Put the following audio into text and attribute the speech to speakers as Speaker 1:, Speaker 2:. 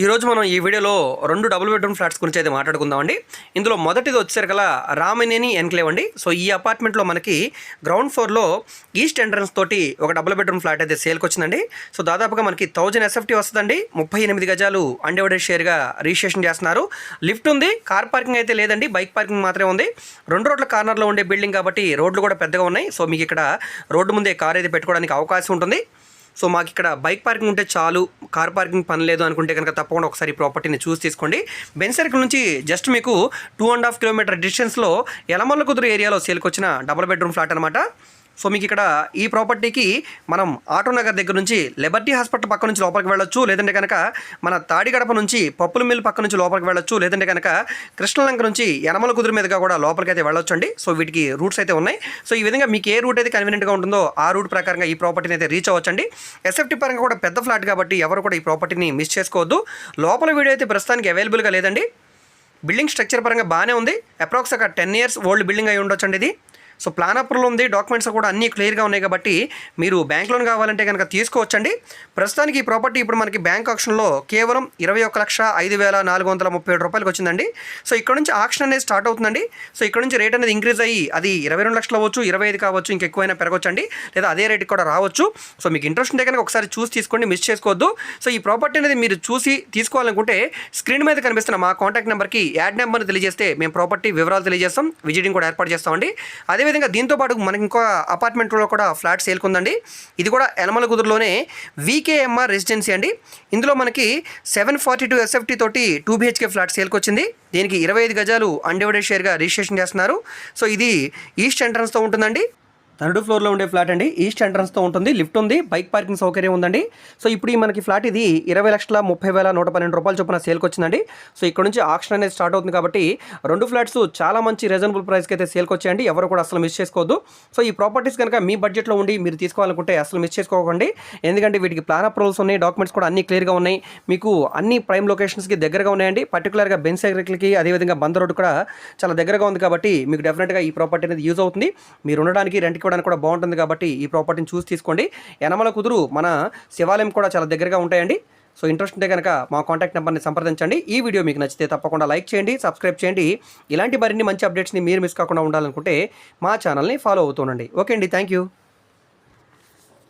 Speaker 1: ఈరోజు మనం ఈ వీడియోలో 2 డబుల్ బెడ్రూమ్ ఫ్లాట్స్ గురించి అయితే మాట్లాడుకుందామండి. ఇందులో మొదటిది వచ్చేసరికల్లా రామినేని ఎన్క్లేవ్ అండి. సో ఈ అపార్ట్మెంట్లో మనకి గ్రౌండ్ ఫ్లోర్లో ఈస్ట్ ఎంట్రన్స్ తోటి ఒక డబుల్ బెడ్రూమ్ ఫ్లాట్ అయితే సేల్కి వచ్చిందండి. సో దాదాపుగా మనకి 1000 SFT వస్తుందండి. 38 గజాలు అన్డివైడెడ్ షేర్గా రిజిస్ట్రేషన్ చేస్తున్నారు. లిఫ్ట్ ఉంది, కార్ పార్కింగ్ అయితే లేదండి, బైక్ పార్కింగ్ మాత్రమే ఉంది. 2 రోడ్ల కార్నర్లో ఉండే బిల్డింగ్ కాబట్టి రోడ్లు కూడా పెద్దగా ఉన్నాయి. సో మీకు ఇక్కడ రోడ్డు ముందే కార్ అయితే పెట్టుకోవడానికి అవకాశం ఉంటుంది. సో మాకు ఇక్కడ బైక్ పార్కింగ్ ఉంటే చాలు, కార్ పార్కింగ్ పని లేదు అనుకుంటే కనుక తప్పకుండా ఒకసారి ప్రాపర్టీని చూసి తీసుకోండి. బెంజ్ సర్కిల్ నుంచి జస్ట్ మీకు 2.5 కిలోమీటర్ డిస్టెన్స్లో యలమల్ల కుదురు ఏరియాలో సేల్కి వచ్చిన డబుల్ బెడ్రూమ్ ఫ్లాట్ అనమాట. సో మీకు ఇక్కడ ఈ ప్రాపర్టీకి మనం ఆటోనగర్ దగ్గర నుంచి లిబర్టీ హాస్పిటల్ పక్క నుంచి లోపలికి వెళ్ళొచ్చు, లేదంటే కనుక మన తాడిగడప నుంచి పప్పుల మిల్ పక్క నుంచి లోపలికి వెళ్ళొచ్చు, లేదంటే కనుక కృష్ణలంక నుంచి యనమల కుదురు మీదుగా కూడా లోపలికి అయితే వెళ్ళొచ్చు అండి. సో వీటికి రూట్స్ అయితే ఉన్నాయి. సో ఈ విధంగా మీకు ఏ రూట్ అయితే కన్వీనియంట్గా ఉంటుందో ఆ రూట్ ప్రకారంగా ఈ ప్రాపర్టీని అయితే రీచ్ అవ్వచ్చండి. SFT పరంగా కూడా పెద్ద ఫ్లాట్ కాబట్టి ఎవరు కూడా ఈ ప్రాపర్టీని మిస్ చేసుకోవద్దు. లోపల వీడియో అయితే ప్రస్తుతానికి అవైలబుల్గా లేదండి. బిల్డింగ్ స్ట్రక్చర్ పరంగా బాగానే ఉంది. అప్రాక్స్ ఒక 10 years ఓల్డ్ బిల్డింగ్ అయి ఉండొచ్చండి ఇది. సో ప్లాన్ అప్రూవల్ ఉంది, డాక్యుమెంట్స్ కూడా అన్నీ క్లియర్గా ఉన్నాయి కాబట్టి మీరు బ్యాంక్ లోన్ కావాలంటే కనుక తీసుకోవచ్చండి. ప్రస్తుతానికి ఈ ప్రాపర్టీ ఇప్పుడు మనకి బ్యాంక్ ఆక్షన్లో కేవలం 21,05,437 రూపాయలకి వచ్చిందండి. సో ఇక్కడ నుంచి ఆక్షన్ అనేది స్టార్ట్ అవుతుందండి. సో ఇక్కడ నుంచి రేట్ అనేది ఇంక్రీజ్ అయ్యి అది 22 లక్షలు అవ్వచ్చు, 25 కావచ్చు, ఇంకా ఎక్కువైనా పెరగొచ్చండి, లేదా అదే రేట్కి కూడా రావచ్చు. సో మీకు ఇంట్రెస్ట్ ఉంటే కనుక ఒకసారి చూసి తీసుకోండి, మిస్ చేసుకోవద్దు. సో ఈ ప్రాపర్టీ అనేది మీరు చూసి తీసుకోవాలనుకుంటే స్క్రీన్ మీద కనిపిస్తున్న మా కాంటాక్ట్ నెంబర్కి యాడ్ నెంబర్ని తెలియజేస్తే మేము ప్రాపర్టీ వివరాలు తెలియజేస్తాం, విజిటింగ్ కూడా ఏర్పాటు చేస్తామండి. అదేవిధంగా దీంతో పాటు మనకి ఇంకో అపార్ట్మెంట్లో కూడా ఫ్లాట్ సేల్కి ఉందండి. ఇది కూడా యనమల కుదురులోనే VKMR రెసిడెన్సీ అండి. ఇందులో మనకి 742 SFT తోటి 2 BHK ఫ్లాట్ సేల్కి వచ్చింది. దీనికి 25 గజాలు అన్డివైడెడ్ షేర్గా రిజిస్ట్రేషన్ చేస్తున్నారు. సో ఇది ఈస్ట్ ఎంట్రన్స్తో ఉంటుందండి. 3rd ఫ్లోర్లో ఉండే ఫ్లాట్ అండి. ఈస్ట్ ఎంట్రన్స్తో ఉంటుంది, లిఫ్ట్ ఉంది, బైక్ పార్కింగ్ సౌకర్యం ఉందండి. సో ఇప్పుడు ఈ మనకి ఫ్లాట్ ఇది 20,30,112 రూపాయల చొప్పున సేల్కి వచ్చిందండి. సో ఇక్కడ నుంచి ఆక్షన్ అనేది స్టార్ట్ అవుతుంది కాబట్టి 2 ఫ్లాట్స్ చాలా మంచి రీజనబుల్ ప్రైస్కి అయితే సేల్కి వచ్చాయండి. ఎవరు కూడా అసలు మిస్ చేసుకోవద్దు. సో ఈ ప్రాపర్టీస్ కనుక మీ బడ్జెట్లో ఉండి మీరు తీసుకోవాలనుకుంటే అసలు మిస్ చేసుకోకండి. ఎందుకంటే వీటికి ప్లాన్ అప్రూవల్స్ ఉన్నాయి, డాక్యుమెంట్స్ కూడా అన్ని క్లియర్గా ఉన్నాయి, మీకు అన్ని ప్రైమ్ లొకేషన్స్కి దగ్గరగా ఉన్నాయండి. పర్టికులర్గా బెంజ్ సర్కిల్కి అదేవిధంగా బందర్ రోడ్ కూడా చాలా దగ్గరగా ఉంది కాబట్టి మీకు డెఫినెట్గా ఈ ప్రాపర్టీ అనేది యూజ్ అవుతుంది. మీరు ఉండడానికి రెంట్కి ఇవ్వడానికి కూడా బాగుంటుంది కాబట్టి ఈ ప్రాపర్టీని చూసి తీసుకోండి. యనమల కుదురు మన శివాలయం కూడా చాలా దగ్గరగా ఉంటాయండి. సో ఇంట్రెస్ట్ ఉంటే కనుక మా కాంటాక్ట్ నెంబర్ని సంప్రదించండి. ఈ వీడియో మీకు నచ్చితే తప్పకుండా లైక్ చేయండి, సబ్స్క్రైబ్ చేయండి. ఇలాంటి మరిన్ని మంచి అప్డేట్స్ని మీరు మిస్ కాకుండా ఉండాలనుకుంటే మా ఛానల్ని ఫాలో అవుతుండండి. ఓకే అండి, థ్యాంక్ యూ.